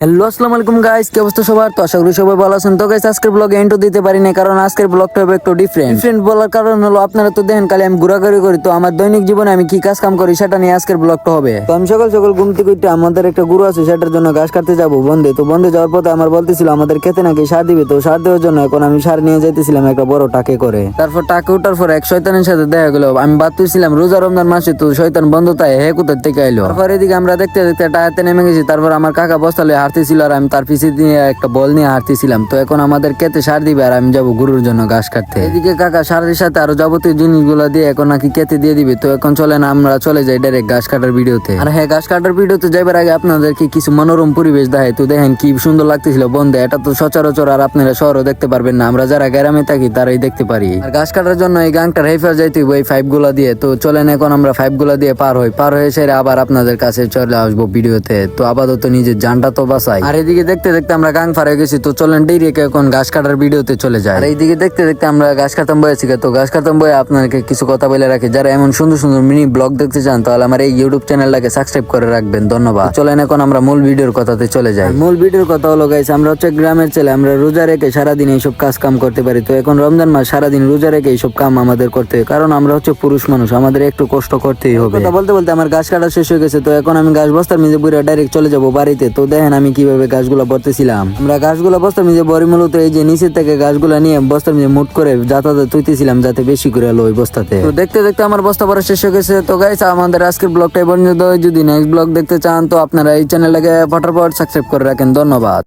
Hello আসসালামু আলাইকুম guys, কি অবস্থা সবার? তো আশা করি সবাই ভালো আছেন। তো গাইস আজকের ব্লগে এন্ট্রো দিতে পারি না, কারণ আজকের ব্লগটা হবে একটু ডিফারেন্ট বলার কারণ হলো আপনারা তো দেখেন খালি আমি ঘোরাঘুরি করি, তো আমার দৈনিক জীবনে আমি কি কাজ কাম করি সেটা নিয়ে আজকের ব্লগটা হবে। তো আমি সকাল সকাল ঘুম থেকে উঠে আমাদের একটা গুরু আছে, সেটার জন্য ঘাস কাটতে যাবো বন্ধে। তো বন্ধে যাওয়ার পথে আমার বলতেছিল আমাদের খেতে নাকি সার দিবে, তো সার দেওয়ার জন্য এখন আমি সার নিয়ে যাইতেছিলাম একটা বড় টাকে করে। তারপর টাকে উঠার পর এক শয়তানের সাথে দেখা গেল। আমি ভাবতেছিলাম রোজা রমজান মাসে তো শয়তান বন্ধ, তাই হে কোথার থেকে আইলো। তারপর এদিকে আমরা দেখতে দেখতে টায়াতে নেমে গেছি। তারপর আমার কাকা বস্তা লয়ে হাঁটতেছিল আর আমি তার পিছিয়ে দিয়ে একটা বল নিয়ে হাঁটতেছিলাম। তো এখন আমাদের খেতে সার দিবে আর আমি যাবো গরুর জন্য ঘাস কাটতে। এদিকে কাকা সারের সাথে আরো যাবতীয় জিনিসগুলো দিয়ে এখন নাকি খেতে দিয়ে দিবে। তো এখন চলেন আমরা চলে যাই ডাইরেক্ট ঘাস কাটার ভিডিওতে। আর হ্যাঁ, ঘাস কাটার ভিডিওতে যাইবার আগে আপনাদেরকে কিছু মনোরম পরিবেশ দেখাই। তো দেখেন কি সুন্দর লাগতেছিল বন্ধে। এটা তো সচরাচর আর আপনারা শহরও দেখতে পারবেন না, আমরা যারা গ্রামে থাকি তারাই দেখতে পারি। আর ঘাস কাটার জন্য এই গাংটার হেফার যাইতে হইব এই পাইপ গুলা দিয়ে। তো চলেন এখন আমরা পাইপ গুলা দিয়ে পার হয়ে সেরে আবার আপনাদের কাছে চলে আসবো ভিডিওতে। তো আপাতত নিজের জানটা তো বাঁচাই। আর এদিকে দেখতে দেখতে আমরা গাং পার হয়ে গেছি। তো চলেন ডাইরেক্ট এখন ঘাস কাটার ভিডিওতে চলে যায়। আর এইদিকে দেখতে দেখতে আমরা ঘাস কাটাম বয়েছি। তো ঘাস কাটাম বয়ে আপনাকে কিছু কথা বলে রাখি, যারা এমন সুন্দর সুন্দর মিনি ব্লগ দেখতে চান তাহলে আমার এই ইউটিউব চ্যানেলটাকে সাবস্ক্রাইব করে রাখবেন। ধন্যবাদ। চলেন এখন আমরা মূল ভিডিওর কথাতে চলে যাই। মূল ভিডিওর কথা হলো গাইস, আমরা হচ্ছে গ্রামের ছেলে, আমরা রোজা রেখে সারাদিন এইসব কাজ কাম করতে পারি। তো এখন রমজান মাস, সারাদিন রোজা রেখে এইসব কাম আমাদের করতে হয়, কারণ আমরা হচ্ছে পুরুষ মানুষ, আমাদের একটু কষ্ট করতেই হবে। কথা বলতে বলতে আমার ঘাস কাটা শেষ হয়ে গেছে। তো এখন আমি ঘাস বস্তার মিজে বুড়ে ডাইরেক্ট চলে যাবো বাড়িতে। তো দেখেন আমি কিভাবে ঘাসগুলো ভরতেছিলাম। আমরা ঘাসগুলো বস্তার মিজে ভরি মূলত এই যে নিচের থেকে ঘাসগুলো নিয়ে বস্তার মিজে মুট করে যাতায়াত তুইতেছিলাম, যাতে বেশি করে এলো ওই বস্তাতে। তো দেখতে দেখতে আমার বস্তা ভরা শেষ হয়ে গেছে। তো গাইস আমাদের আজকের ব্লগটা পর্যন্ত। যদি নেক্সট ব্লগ দেখতে চান তো আপনারা এই চ্যানেলটাকে ফটাফট সাবস্ক্রাইব করে রাখেন। ধন্যবাদ।